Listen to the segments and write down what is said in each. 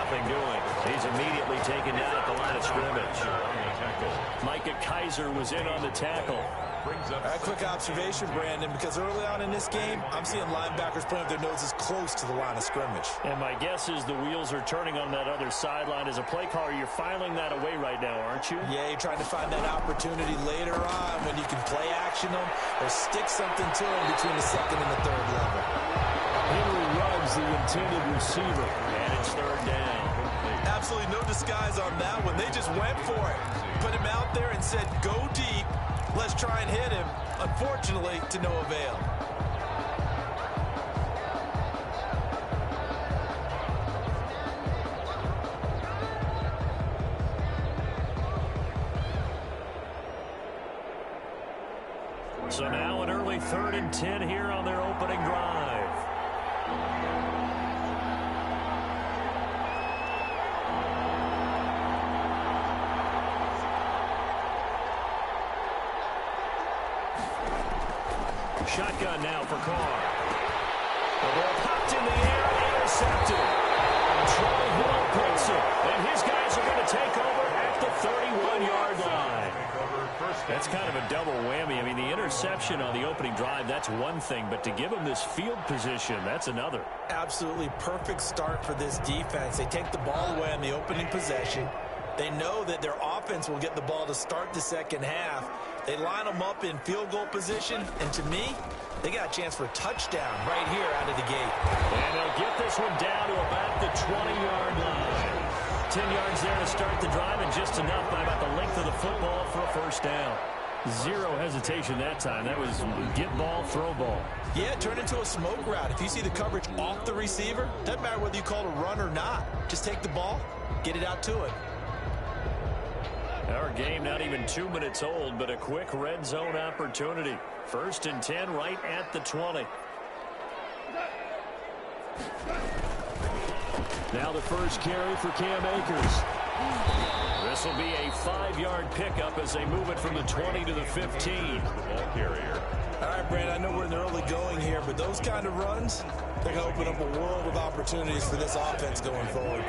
nothing doing. He's immediately taken down at the line of scrimmage. Micah Kaiser was in on the tackle. All right, quick observation, Brandon, because early on in this game, I'm seeing linebackers putting their noses close to the line of scrimmage. And my guess is the wheels are turning on that other sideline. As a play caller, you're filing that away right now, aren't you? Yeah, you're trying to find that opportunity later on when you can play action them or stick something to them between the second and the third level. Henry Ruggs, the intended receiver, and it's third down. Absolutely no disguise on that one. They just went for it. Put him out there and said, go deep. Let's try and hit him. Unfortunately, to no avail. So now an early 3rd and 10 here on their opening drive. Shotgun now for Carr. The ball popped in the air and intercepted. Troy Hill picks it. And his guys are going to take over at the 31-yard line. That's kind of a double whammy. I mean, the interception on the opening drive, that's one thing. But to give them this field position, that's another. Absolutely perfect start for this defense. They take the ball away on the opening possession. They know that their offense will get the ball to start the second half. They line them up in field goal position, and to me, they got a chance for a touchdown right here out of the gate. And they'll get this one down to about the 20-yard line. 10 yards there to start the drive, and just enough by about the length of the football for a first down. Zero hesitation that time. That was get ball, throw ball. Yeah, turn into a smoke route. If you see the coverage off the receiver, doesn't matter whether you call it a run or not. Just take the ball, get it out to it. Our game not even 2 minutes old, but a quick red zone opportunity. 1st and 10 right at the 20. Now the first carry for Cam Akers. This will be a 5-yard pickup as they move it from the 20 to the 15. Ball carrier. All right, Brad, I know we're in the early going here, but those kind of runs, they're going to open up a world of opportunities for this offense going forward.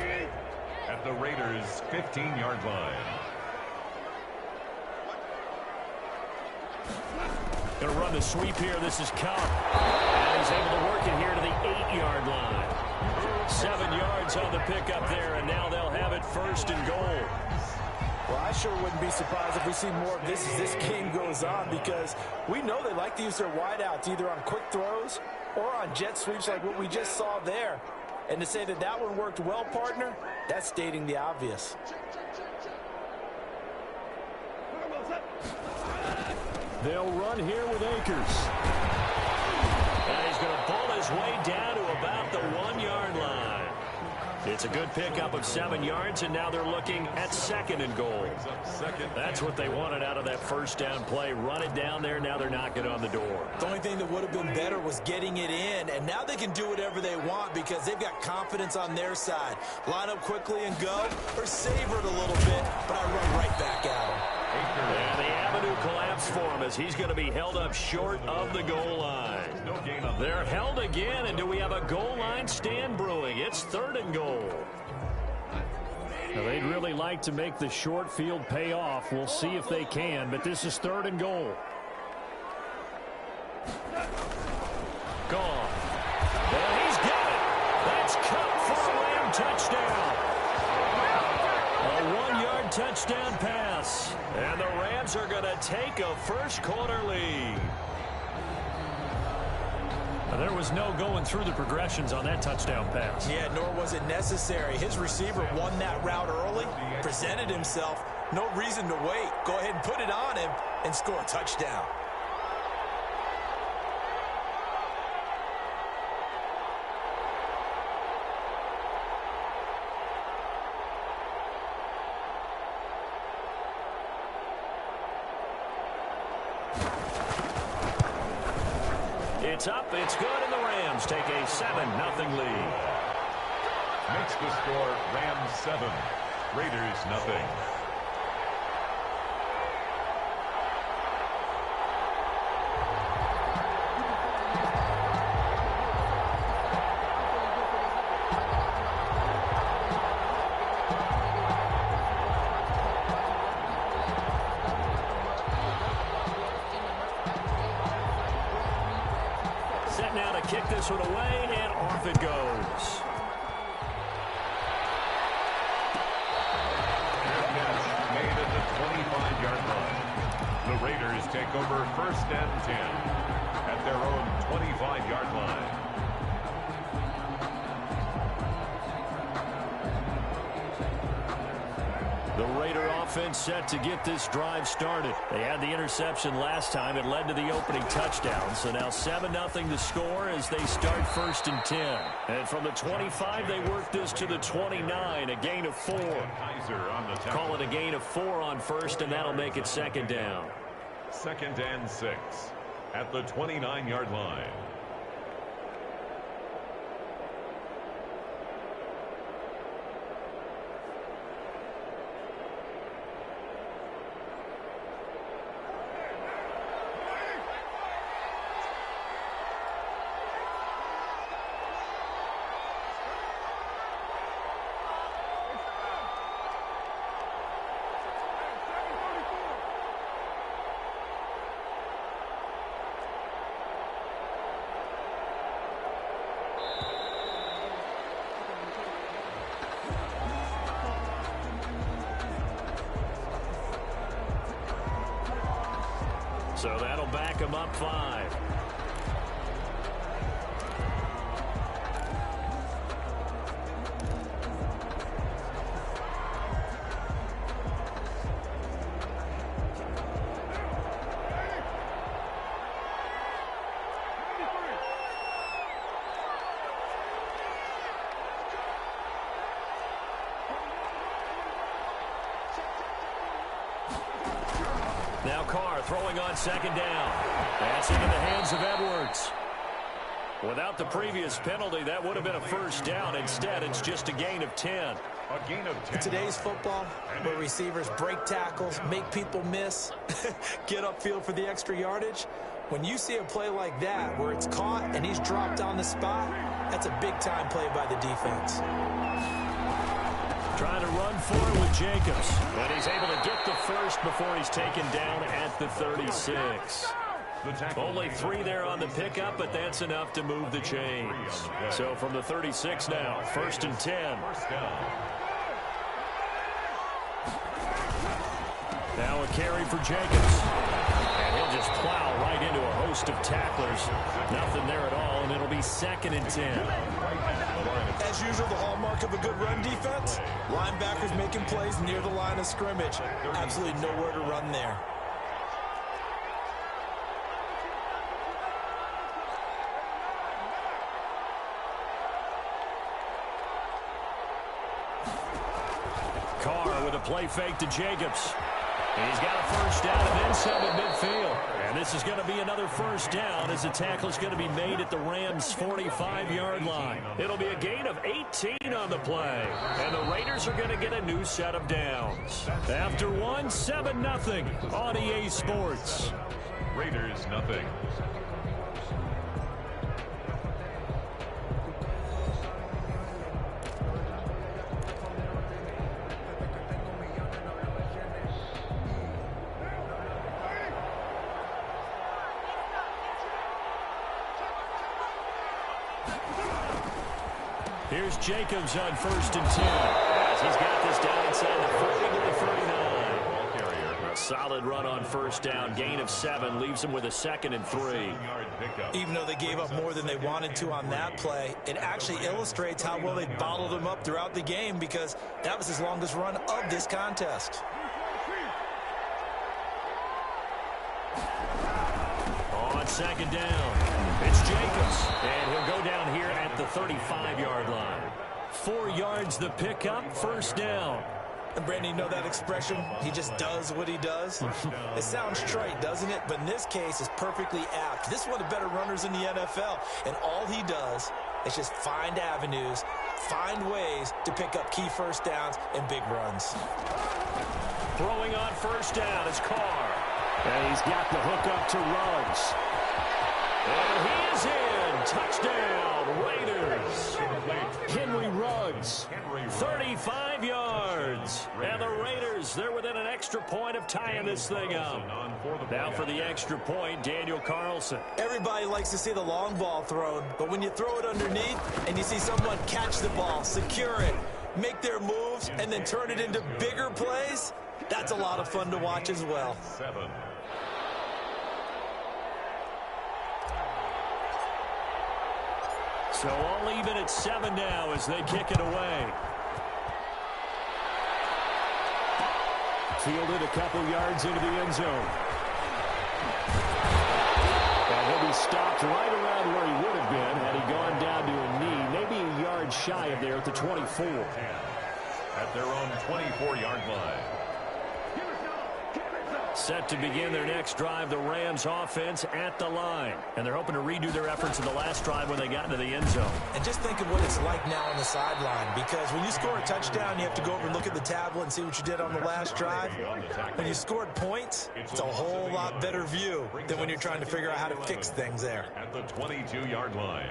At the Raiders' 15-yard line. Going to run the sweep here. This is Cup. And he's able to work it here to the 8-yard line. 7 yards on the pickup there, and now they'll have it 1st and goal. Well, I sure wouldn't be surprised if we see more of this as this game goes on, because we know they like to use their wideouts either on quick throws or on jet sweeps like what we just saw there. And to say that that one worked well, partner, that's stating the obvious. They'll run here with Akers. And he's going to pull his way down to about the 1-yard line. It's a good pickup of 7 yards, and now they're looking at 2nd and goal. That's what they wanted out of that first down play. Run it down there. Now they're knocking on the door. The only thing that would have been better was getting it in, and now they can do whatever they want because they've got confidence on their side. Line up quickly and go, or savor it a little bit, but I run right back at them. And the avenue collapsed for him as he's going to be held up short of the goal line. They're held again, and do we have a goal line stand brewing? It's 3rd and goal. Now, they'd really like to make the short field pay off. We'll see if they can, but this is 3rd and goal. Gone. And he's got it. That's Cup for a Ram touchdown. A 1-yard touchdown pass. And the Rams are going to take a first-quarter lead. Now, there was no going through the progressions on that touchdown pass. Yeah, nor was it necessary. His receiver won that route early, presented himself. No reason to wait. Go ahead and put it on him and score a touchdown. It's up, it's good, and the Rams take a 7-0 lead. Makes the score Rams 7, Raiders nothing. this one away, and off it goes. Made at the 25-yard line. The Raiders take over 1st and 10 at their own 25-yard line. The Raider offense set to get this drive started. They had the interception last time. It led to the opening touchdown. So now 7-0 to score as they start 1st and 10. And from the 25, they work this to the 29, a gain of 4. Call it a gain of 4 on 1st, and that'll make it 2nd down. 2nd and 6 at the 29-yard line. So that'll back him up 5. Now Carr throwing on 2nd down. That's into the hands of Edwards. Without the previous penalty, that would have been a 1st down. Instead, it's just a gain of 10. A gain of 10. In today's football, where receivers break tackles, make people miss, get upfield for the extra yardage, when you see a play like that where it's caught and he's dropped on the spot, that's a big-time play by the defense. Trying to run for it with Jacobs. But he's able to get the 1st before he's taken down at the 36. Only 3 there on the pickup, but that's enough to move the chains. So from the 36 now, 1st and 10. Now a carry for Jacobs. And he'll just plow right into a host of tacklers. Nothing there at all, and it'll be 2nd and 10. As usual, the hallmark of a good run defense, linebackers making plays near the line of scrimmage. Absolutely nowhere to run there. Carr with a play fake to Jacobs. He's got a 1st down and then some at midfield. And this is going to be another 1st down as the tackle is going to be made at the Rams' 45-yard line. It'll be a gain of 18 on the play. And the Raiders are going to get a new set of downs. After 7-0 on EA Sports. Raiders nothing. Here's Jacobs on 1st and 10. As he's got this down inside the 40 to the 39. A solid run on 1st down. Gain of 7 leaves him with a 2nd and 3. Even though they gave up more than they wanted to on that play, it actually illustrates how well they bottled him up throughout the game because that was his longest run of this contest. On 2nd down. It's Jacobs, and he'll go down here at the 35-yard line. 4 yards the pickup, 1st down. And Brandon, you know that expression? He just does what he does? It sounds trite, doesn't it? But in this case, it's perfectly apt. This is one of the better runners in the NFL, and all he does is just find avenues, find ways to pick up key 1st downs and big runs. Throwing on 1st down is Carr. And he's got the hook up to Ruggs. And he is in Touchdown, Raiders. Henry Ruggs, 35 yards. And the Raiders, they're within an extra point of tying this thing up. Now for the extra point, Daniel Carlson. Everybody likes to see the long ball thrown, but when you throw it underneath and you see someone catch the ball, secure it, make their moves, and then turn it into bigger plays, that's a lot of fun to watch as well. 7. So all even at 7 now as they kick it away. Fielded a couple yards into the end zone. And he'll be stopped right around where he would have been had he gone down to a knee, maybe a yard shy of there at the 24. At their own 24-yard line. Set to begin their next drive, the Rams offense at the line. And they're hoping to redo their efforts in the last drive when they got into the end zone. And just think of what it's like now on the sideline, because when you score a touchdown, you have to go over and look at the tablet and see what you did on the last drive. When you scored points, it's a whole lot better view than when you're trying to figure out how to fix things there. At the 22-yard line.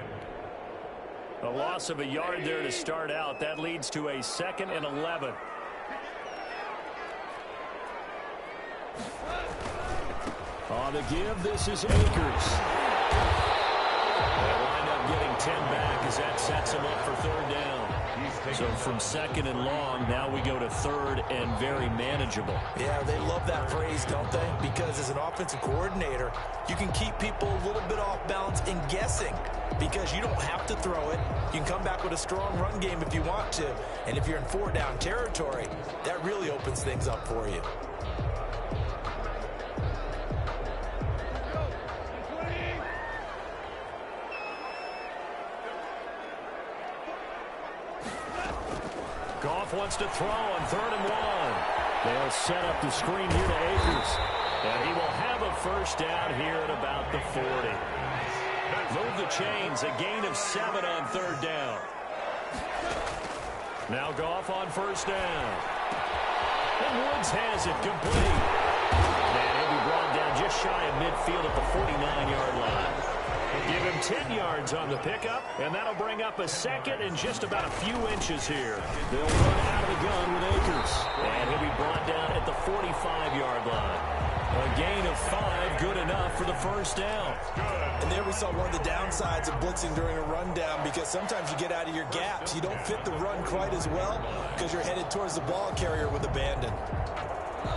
A loss of a yard there to start out. That leads to a 2nd and 11. On the give, this is Akers. They'll wind up getting 10 back as that sets him up for 3rd down. So from 2nd and long, now we go to 3rd and very manageable. Yeah, they love that phrase, don't they? Because as an offensive coordinator, you can keep people a little bit off balance and guessing because you don't have to throw it. You can come back with a strong run game if you want to. And if you're in 4-down territory, that really opens things up for you. Goff wants to throw on 3rd and 1. They'll set up the screen here to Akers. And he will have a 1st down here at about the 40. Move the chains, a gain of 7 on 3rd down. Now Goff on 1st down. And Woods has it complete. And he'll be brought down just shy of midfield at the 49-yard line. Give him 10 yards on the pickup, and that'll bring up a 2nd and just about a few inches here. They'll run out of the gun with Akers. And he'll be brought down at the 45-yard line. A gain of 5, good enough for the 1st down. And there we saw one of the downsides of blitzing during a rundown, because sometimes you get out of your gaps. You don't fit the run quite as well because you're headed towards the ball carrier with abandon.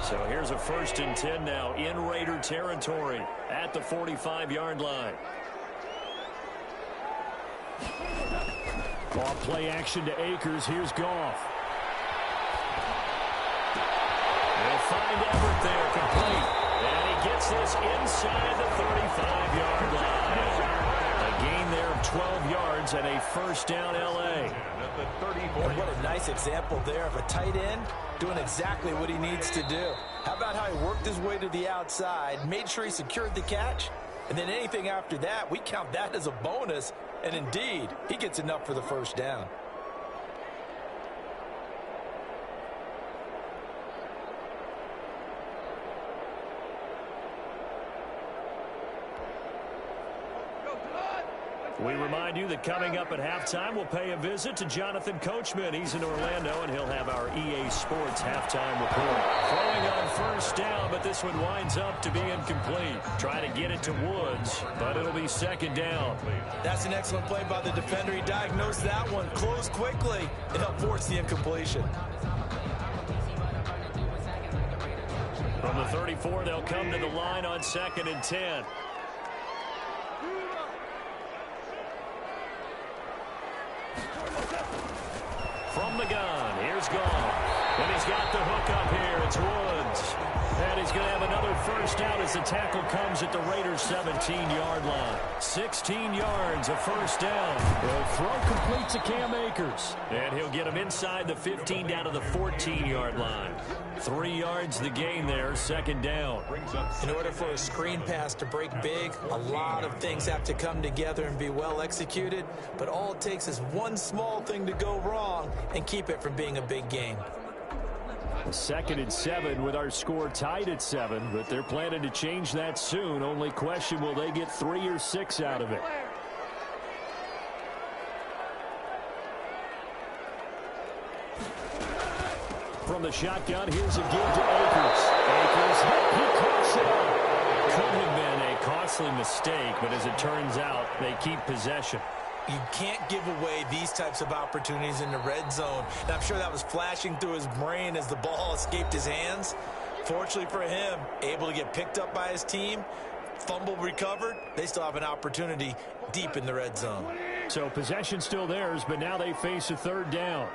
So here's a 1st and 10 now in Raider territory at the 45-yard line. Ball play action to Akers. Here's Goff. They'll find Everett there, complete. And he gets this inside the 35-yard line. A gain there of 12 yards and a 1st down L.A. And what a nice example there of a tight end doing exactly what he needs to do. How about how he worked his way to the outside, made sure he secured the catch, and then anything after that, we count that as a bonus. And indeed, he gets enough for the 1st down. We remind you that coming up at halftime, we'll pay a visit to Jonathan Coachman. He's in Orlando, and he'll have our EA Sports halftime report. Throwing on 1st down, but this one winds up to be incomplete. Try to get it to Woods, but it'll be 2nd down. That's an excellent play by the defender. He diagnosed that one, closed quickly, and helped force the incompletion. From the 34, they'll come to the line on 2nd and 10. From the gun, here's Goff. And he's got the hook up here. It's Woods. And he's going to have another 1st down as the tackle comes at the Raiders' 17-yard line. 16 yards, a 1st down. They'll throw complete to Cam Akers. And he'll get him inside the 15 down to the 14-yard line. 3 yards the gain there, 2nd down. In order for a screen pass to break big, a lot of things have to come together and be well executed. But all it takes is one small thing to go wrong and keep it from being a big gain. 2nd and 7 with our score tied at 7, but they're planning to change that soon. Only question, will they get 3 or 6 out of it? from the shotgun. Here's a give to Akers. Akers, he caught it. Could have been a costly mistake, but as it turns out, they keep possession. You can't give away these types of opportunities in the red zone. And I'm sure that was flashing through his brain as the ball escaped his hands. Fortunately for him, able to get picked up by his team, fumble recovered. They still have an opportunity deep in the red zone. So possession still theirs, but now they face a third down.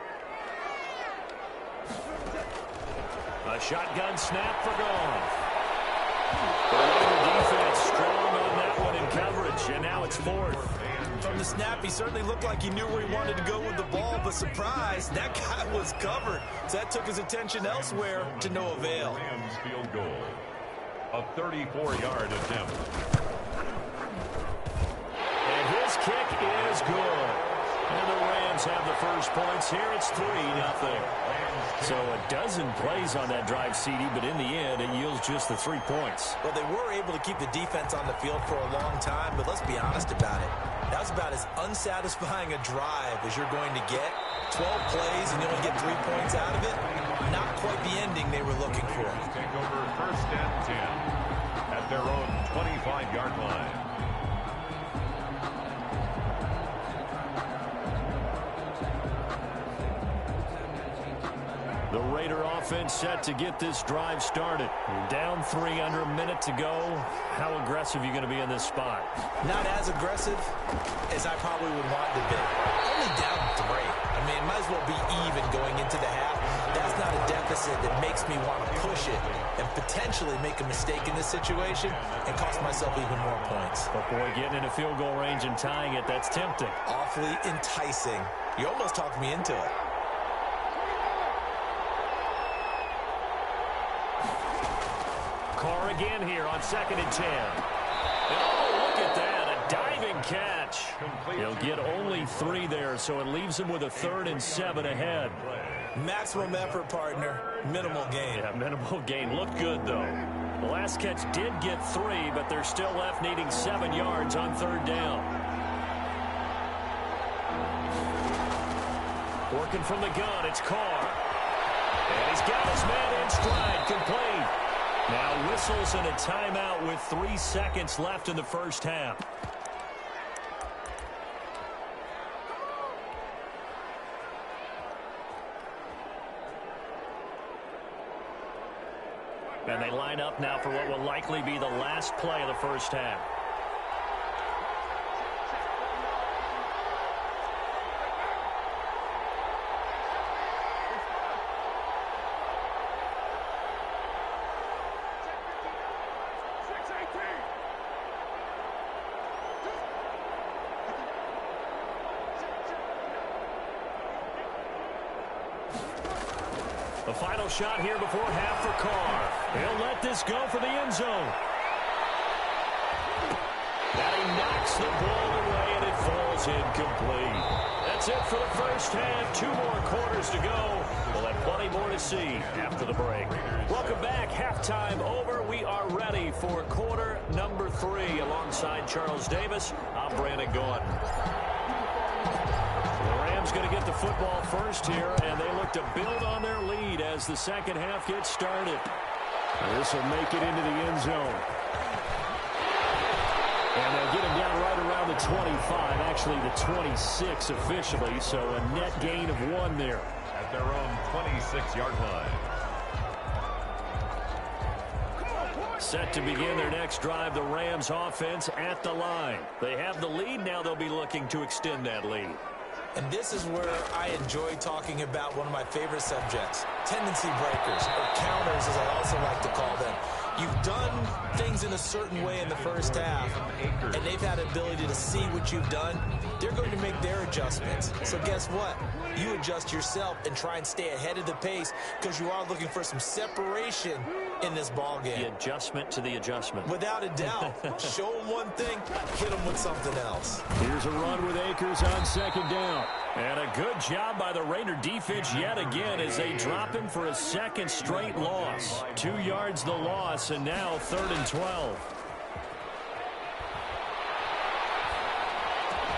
A shotgun snap for Goff. The Raider defense strong on that one in coverage, and now it's fourth. From the snap, he certainly looked like he knew where he wanted to go with the ball, but surprise, that guy was covered. So that took his attention elsewhere to no avail. Rams field goal. A 34-yard attempt. And his kick is good. And the Rams have the first points here. It's 3-0. So a dozen plays on that drive, CD, but in the end, it yields just the 3 points. Well, they were able to keep the defense on the field for a long time, but let's be honest about it. That was about as unsatisfying a drive as you're going to get. 12 plays and you only get 3 points out of it. Not quite the ending they were looking for. Take over first and 10 at their own 25-yard line. The Raider offense set to get this drive started. You're down 3 under a minute to go. How aggressive are you going to be in this spot? Not as aggressive as I probably would want to be. Only down 3. I mean, it might as well be even going into the half. That's not a deficit that makes me want to push it and potentially make a mistake in this situation and cost myself even more points. But boy, getting into field goal range and tying it, that's tempting. Awfully enticing. You almost talked me into it. Carr again here on 2nd and 10. Oh, look at that, a diving catch. He'll get only 3 there, so it leaves him with a 3rd and 7 ahead. Maximum effort, partner. Minimal gain. Yeah, minimal gain. Looked good, though. The last catch did get 3, but they're still left needing 7 yards on 3rd down. Working from the gun, it's Carr. And he's got his man in stride, complete. Now whistles and a timeout with 3 seconds left in the first half. And they line up now for what will likely be the last play of the first half. The final shot here before half for Carr. He'll let this go for the end zone. And he knocks the ball away, and it falls incomplete. That's it for the first half. 2 more quarters to go. We'll have plenty more to see after the break. Welcome back. Halftime over. We are ready for quarter number 3. Alongside Charles Davis, I'm Brandon Gordon. Going to get the football first here, and they look to build on their lead as the second half gets started. This will make it into the end zone. And they'll get him down right around the 25, actually the 26 officially, so a net gain of 1 there. At their own 26-yard line. Set to begin their next drive, the Rams offense at the line. They have the lead, now they'll be looking to extend that lead. And this is where I enjoy talking about one of my favorite subjects, tendency breakers, or counters as I also like to call them. You've done things in a certain way in the first half, and they've had the ability to see what you've done. They're going to make their adjustments. So guess what? You adjust yourself and try and stay ahead of the pace because you are looking for some separation in this ball game. The adjustment to the adjustment. Without a doubt. Show them one thing, hit them with something else. Here's a run with Akers on 2nd down. And a good job by the Raider defense yet again as they drop him for a 2nd straight loss. 2 yards the loss, and now 3rd and 12.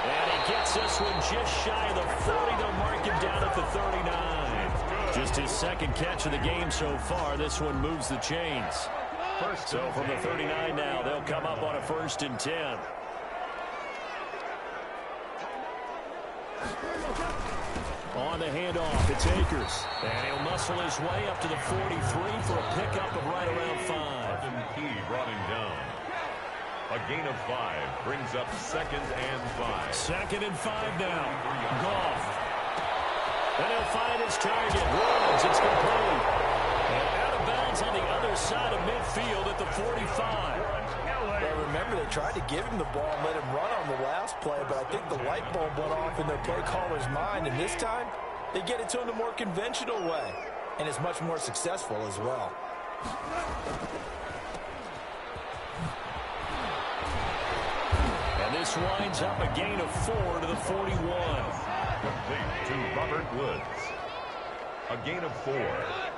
And he gets this one just shy of the 40. They'll mark him down at the 39. Just his second catch of the game so far. This one moves the chains. So from the 39 now, they'll come up on a 1st and 10. On the handoff, it's Akers. And he'll muscle his way up to the 43 for a pickup of right around 5. Key brought him down. A gain of 5 brings up 2nd and 5. 2nd and 5 now. Goff. And he'll find his target. Woods, it's complete. And out of bounds on the other side of midfield at the 45. Well, remember, they tried to give him the ball and let him run on the last play, but I think the light bulb went off in their play caller's mind, and this time they get it to him the more conventional way, and it's much more successful as well. And this winds up a gain of 4 to the 41. Complete to Robert Woods. A gain of 4.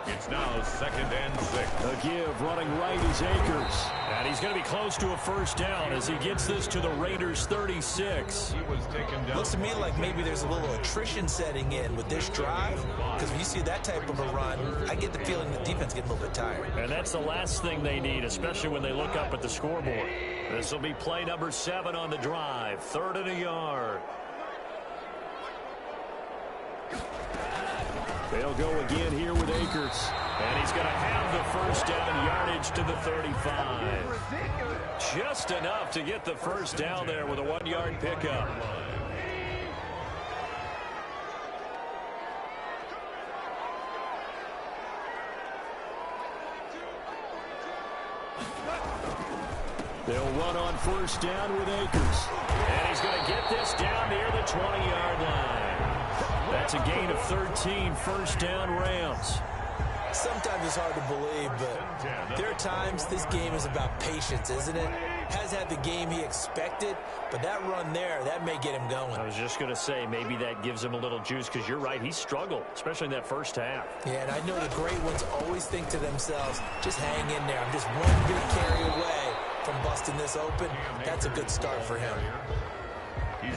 It's now 2nd and 6. The give running right is Akers. And he's going to be close to a 1st down as he gets this to the Raiders' 36. He was taken down. Looks to me like maybe there's a little attrition setting in with this drive, because when you see that type of a run, I get the feeling the defense getting a little bit tired. And that's the last thing they need, especially when they look up at the scoreboard. This will be play number 7 on the drive. 3rd and a yard. They'll go again here with Akers. And he's going to have the 1st down, yardage to the 35. Just enough to get the 1st down there with a 1-yard pickup. They'll run on 1st down with Akers. And he's going to get this down near the 20-yard line. That's a gain of 13, 1st down Rams. Sometimes it's hard to believe, but there are times this game is about patience, isn't it? Has had the game he expected, but that run there, that may get him going. I was just going to say, maybe that gives him a little juice, because you're right, he struggled, especially in that 1st half. Yeah, and I know the great ones always think to themselves, just hang in there. I'm just one big carry away from busting this open. That's a good start for him.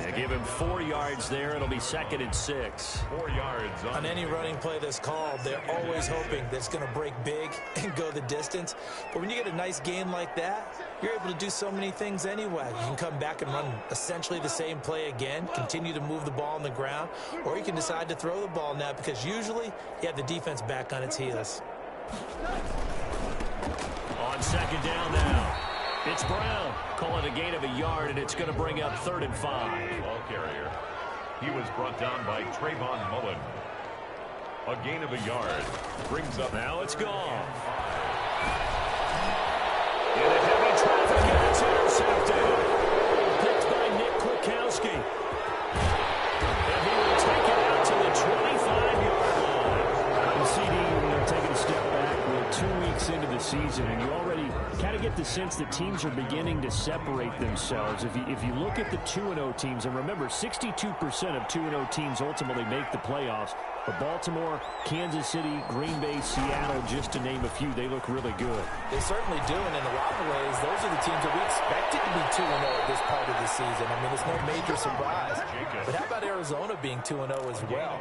They give him 4 yards there. It'll be 2nd and 6. 4 yards on any running play that's called, they're always hoping that it's going to break big and go the distance. But when you get a nice gain like that, you're able to do so many things anyway. You can come back and run essentially the same play again, continue to move the ball on the ground, or you can decide to throw the ball now, because usually you have the defense back on its heels. On 2nd down now. It's Brown. Call it a gain of a yard, and it's going to bring up 3rd and 5. Ball carrier. He was brought down by Trayvon Mullen. A gain of a yard. Brings up. Now it's gone. In a heavy traffic, and it's intercepted. Picked by Nick Kwiatkowski. And he will take it out to the 25-yard line. The CD taking a step back. We're 2 weeks into the season, and you already kind of get the sense that teams are beginning to separate themselves. If you look at the 2-0 teams, and remember, 62% of 2-0 teams ultimately make the playoffs. But Baltimore, Kansas City, Green Bay, Seattle, just to name a few, they look really good. They certainly do, and in a lot of ways, those are the teams that we expected to be 2-0 at this part of the season. I mean, it's no major surprise. But how about Arizona being 2-0 as well?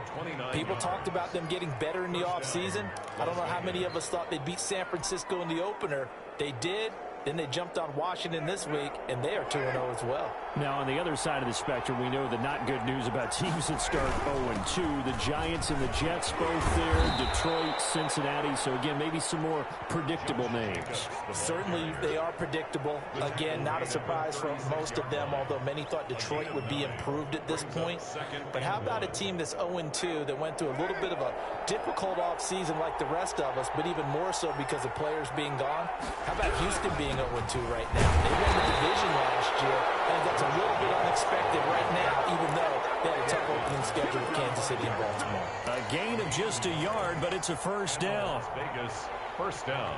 People talked about them getting better in the offseason. I don't know how many of us thought they'd beat San Francisco in the opener. They did. Then they jumped on Washington this week, and they are 2-0 as well. Now, on the other side of the spectrum, we know the not good news about teams that start 0-2. The Giants and the Jets both there, Detroit, Cincinnati. So, again, maybe some more predictable names. Certainly, they are predictable. Again, not a surprise for most of them, although many thought Detroit would be improved at this point. But how about a team that's 0-2 that went through a little bit of a difficult offseason like the rest of us, but even more so because of players being gone? How about Houston being 0-2 right now? They won the division last year. I think that's a little bit unexpected right now, even though they had a tough opening schedule with Kansas City and Baltimore. A gain of just a yard, but it's a 1st down. Vegas, 1st down.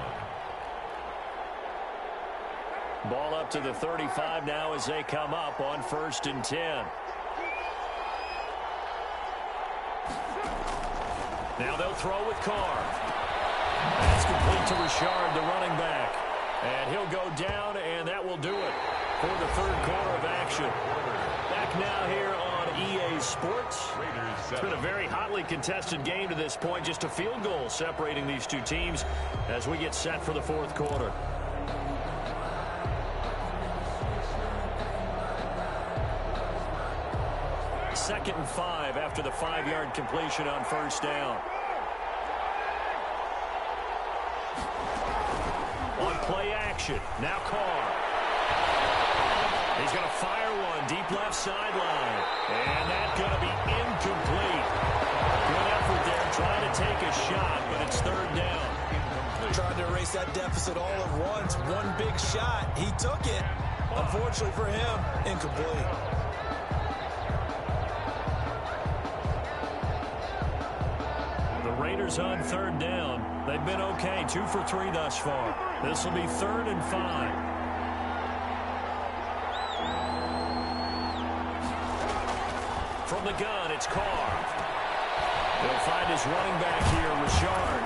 Ball up to the 35 now as they come up on 1st and 10. Now they'll throw with Carr. That's complete to Richard, the running back. And he'll go down, and that will do it for the 3rd quarter of action. Back now here on EA Sports. It's been a very hotly contested game to this point. Just a field goal separating these two teams as we get set for the fourth quarter. Second and 5 after the 5-yard completion on first down. On play action. Now Carr. He's going to fire one deep left sideline. And that's going to be incomplete. Good effort there trying to take a shot, but it's third down. Trying to erase that deficit all at once. One big shot. He took it. Unfortunately for him, incomplete. Raiders on third down. They've been okay, 2 for 3 thus far. This will be 3rd and 5. From the gun, it's Carr. They'll find his running back here, Richard.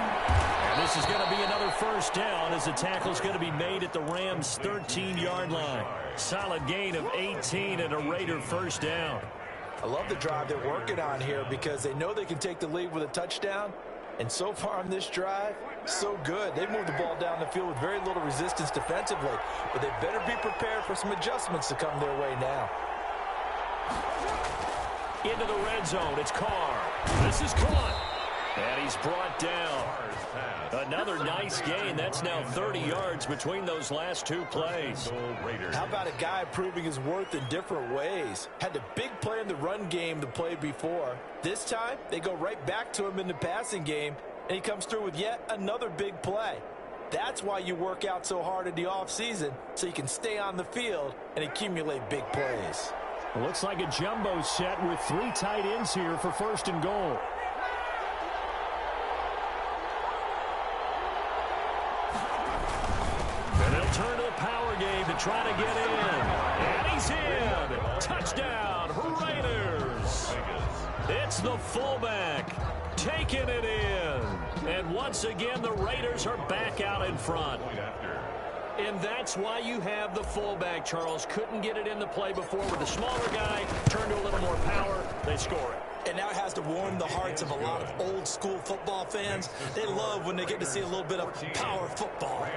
And this is going to be another first down as the tackle's going to be made at the Rams' 13-yard line. Solid gain of 18 and a Raider first down. I love the drive they're working on here because they know they can take the lead with a touchdown. And so far on this drive, so good. They've moved the ball down the field with very little resistance defensively. But they better be prepared for some adjustments to come their way now. Into the red zone, it's Carr. This is caught. And he's brought down. Another nice gain. That's now 30 yards between those last two plays. How about a guy proving his worth in different ways? Had a big play in the run game the play before. This time, they go right back to him in the passing game, and he comes through with yet another big play. That's why you work out so hard in the offseason, so you can stay on the field and accumulate big plays. It looks like a jumbo set with 3 tight ends here for 1st and goal. And they'll turn to the power game to try to get in. And he's in. Touchdown, Raiders. It's the fullback taking it in. And once again, the Raiders are back out in front. And that's why you have the fullback, Charles. Couldn't get it in the play before with the smaller guy. Turned to a little more power. They score it. And now it has to warm the hearts of a lot of old school football fans. They love when they get to see a little bit of power football.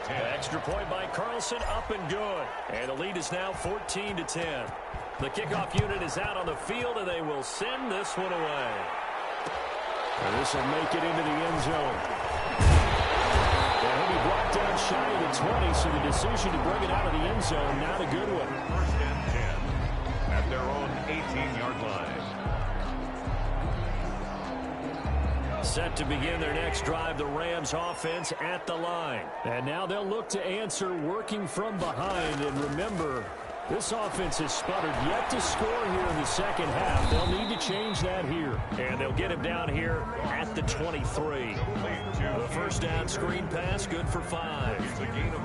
The extra point by Carlson, up and good. And the lead is now 14-10. The kickoff unit is out on the field, and they will send this one away. And this will make it into the end zone. And he'll be brought down shy of the 20, so the decision to bring it out of the end zone, not a good one. 1st and 10 at their own 18-yard line. Set to begin their next drive, the Rams offense at the line. And now they'll look to answer working from behind. And remember, this offense has sputtered, yet to score here in the second half. They'll need to change that here. And they'll get him down here at the 23. The first down screen pass, good for 5.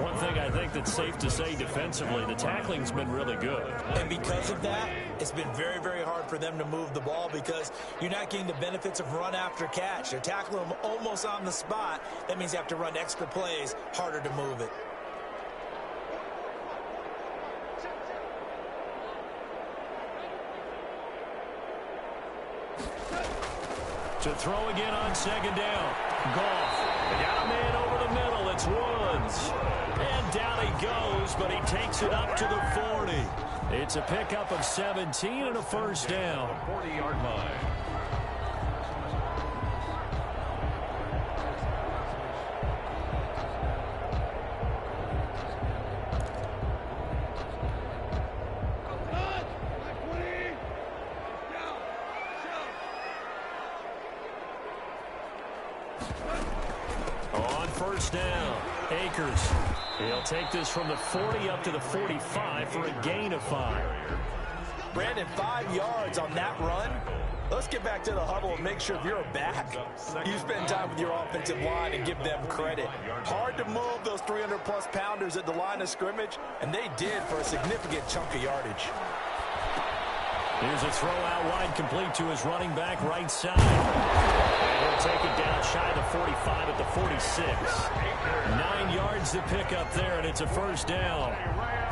One thing I think that's safe to say defensively, the tackling's been really good. And because of that, it's been very, very hard for them to move the ball because you're not getting the benefits of run after catch. They're tackling them almost on the spot. That means you have to run extra plays, harder to move it. To throw again on second down. Goff. They got a man over the middle. It's Woods. And down he goes, but he takes it up to the 40. It's a pickup of 17 and a first down. 40-yard line. First down, Akers. He'll take this from the 40 up to the 45 for a gain of 5. Brandon, 5 yards on that run. Let's get back to the huddle and make sure if you're a back, you spend time with your offensive line and give them credit. Hard to move those 300-plus pounders at the line of scrimmage, and they did for a significant chunk of yardage. Here's a throw out wide complete to his running back right side. And he'll take it down shy of the 45 at the 46. 9 yards to pick up there, and it's a first down.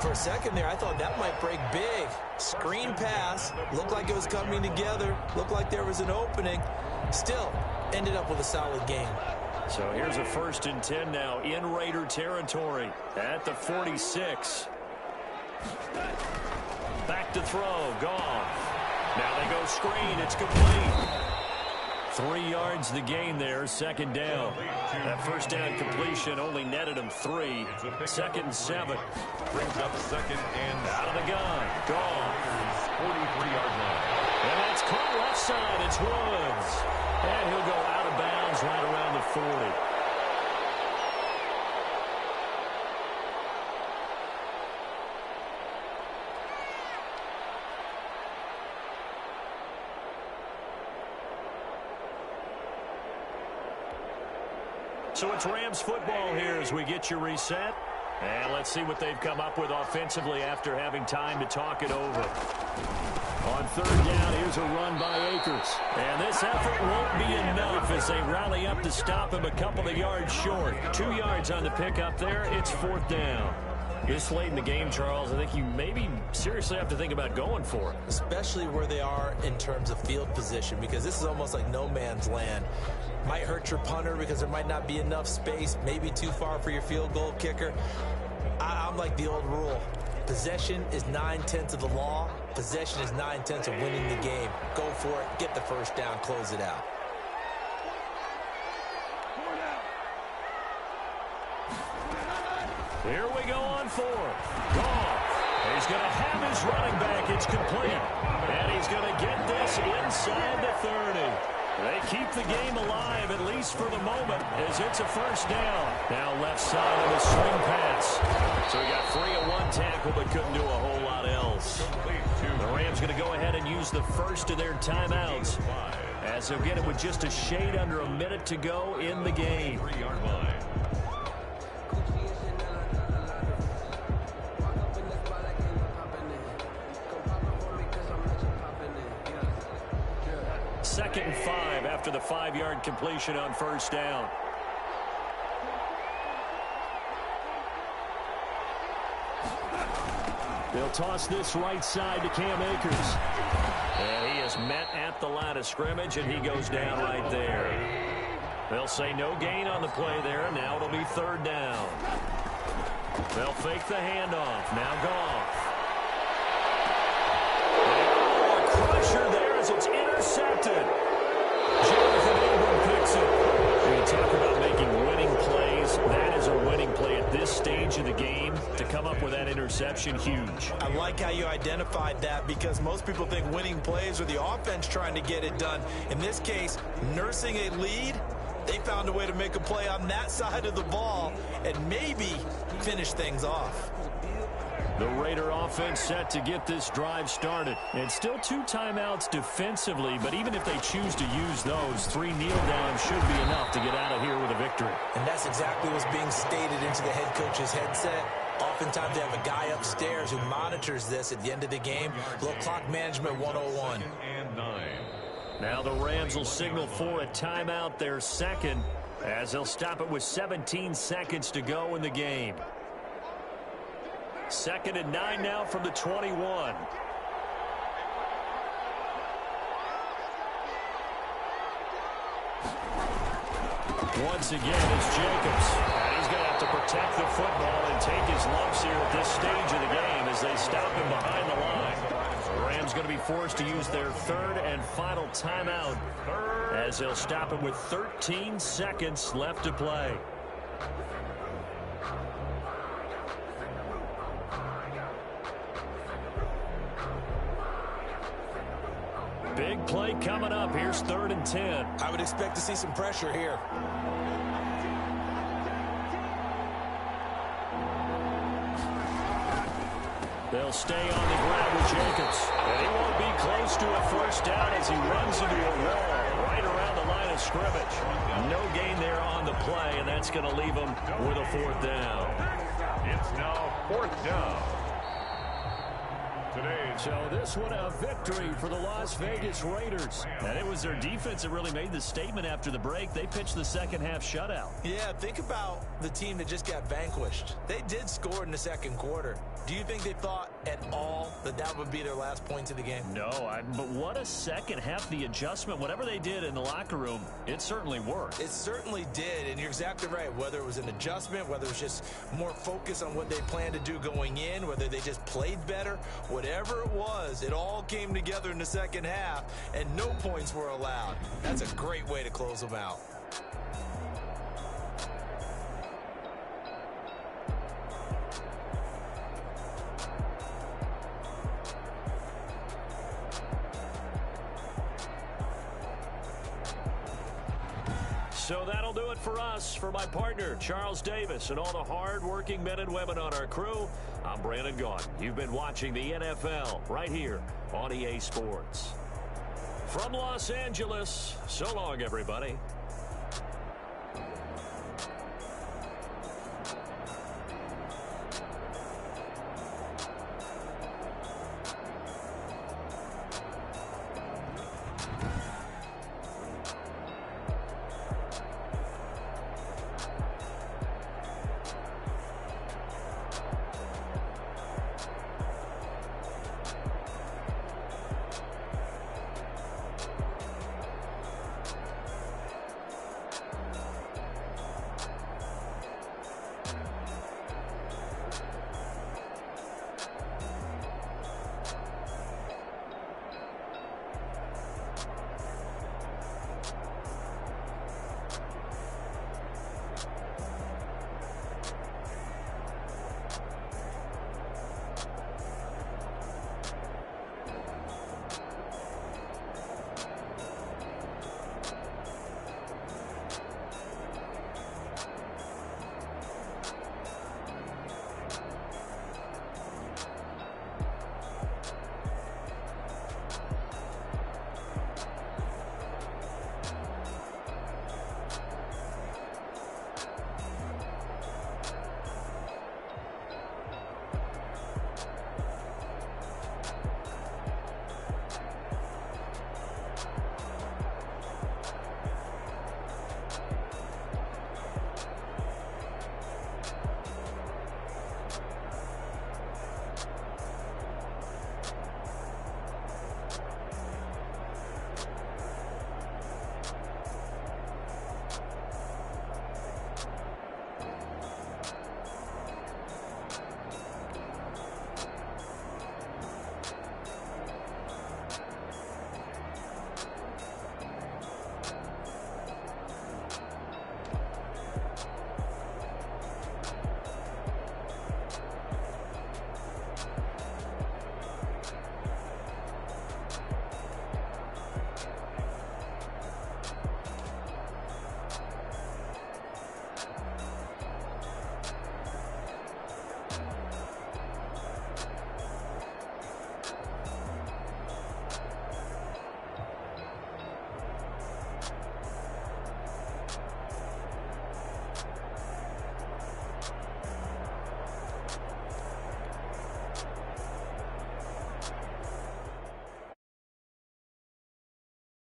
For a second there, I thought that might break big. Screen pass. Looked like it was coming together. Looked like there was an opening. Still, ended up with a solid game. So here's a 1st and 10 now in Raider territory at the 46. Back to throw. Goff. Now they go screen. It's complete. 3 yards the gain there. 2nd down. That first down completion only netted him 3. 2nd and 7. Brings up 2nd and out of the gun. Goff. 43-yard line. And that's caught left side. It's Woods. And he'll go out of bounds right around the 40. So it's Rams football here as we get you reset. And let's see what they've come up with offensively after having time to talk it over. On 3rd down, here's a run by Akers. And this effort won't be enough as they rally up to stop him a couple of yards short. 2 yards on the pickup there. It's 4th down. This late in the game, Charles, I think you maybe seriously have to think about going for it. Especially where they are in terms of field position, because this is almost like no man's land. Might hurt your punter because there might not be enough space, maybe too far for your field goal kicker. I'm like the old rule. Possession is 9/10 of the law. Possession is 9/10 of winning the game. Go for it, get the first down, close it out. Here we go on 4th. Goff. He's going to have his running back. It's complete. And he's going to get this inside the 30. They keep the game alive, at least for the moment, as it's a first down. Now left side of the swing pass. So he got free of 1 tackle, but couldn't do a whole lot else. The Rams going to go ahead and use the first of their timeouts, as they'll get it with just a shade under a minute to go in the game. 3-yard line. Second and 5 after the 5-yard completion on first down. They'll toss this right side to Cam Akers. And he is met at the line of scrimmage, and he goes down right there. They'll say no gain on the play there. Now it'll be 3rd down. They'll fake the handoff. Now Goff. A crusher there as it's intercepted. Jonathan Abram picks it. When you talk about making winning plays, that is a winning play at this stage of the game. To come up with that interception, huge. I like how you identified that, because most people think winning plays are the offense trying to get it done. In this case, nursing a lead, they found a way to make a play on that side of the ball and maybe finish things off. The Raider offense set to get this drive started. And still 2 timeouts defensively, but even if they choose to use those, 3 kneel downs should be enough to get out of here with a victory. And that's exactly what's being stated into the head coach's headset. Oftentimes they have a guy upstairs who monitors this at the end of the game. Little clock management 101. And 9. Now the Rams will signal for a timeout, their second, as they'll stop it with 17 seconds to go in the game. 2nd and 9 now from the 21. Once again, it's Jacobs. And he's going to have to protect the football and take his lumps here at this stage of the game as they stop him behind the line. The Rams going to be forced to use their 3rd and final timeout as they'll stop it with 13 seconds left to play. Big play coming up. Here's 3rd and 10. I would expect to see some pressure here. They'll stay on the ground with Jacobs. And he won't be close to a first down as he runs into a wall right around the line of scrimmage. No gain there on the play, and that's going to leave him with a 4th down. It's now 4th down. today's. So this one a victory for the Las Vegas Raiders. And it was their defense that really made the statement after the break. They pitched the second half shutout. Yeah, think about the team that just got vanquished. They did score in the second quarter. Do you think they thought at all that that would be their last points of the game? No, but what a second half. The adjustment, whatever they did in the locker room, it certainly worked. It certainly did, and you're exactly right. Whether it was an adjustment, whether it was just more focus on what they planned to do going in, whether they just played better, whatever it was, it all came together in the second half, and no points were allowed. That's a great way to close them out. So that'll do it for us. For my partner, Charles Davis, and all the hard-working men and women on our crew, I'm Brandon Gaudin. You've been watching the NFL right here on EA Sports. From Los Angeles, so long, everybody.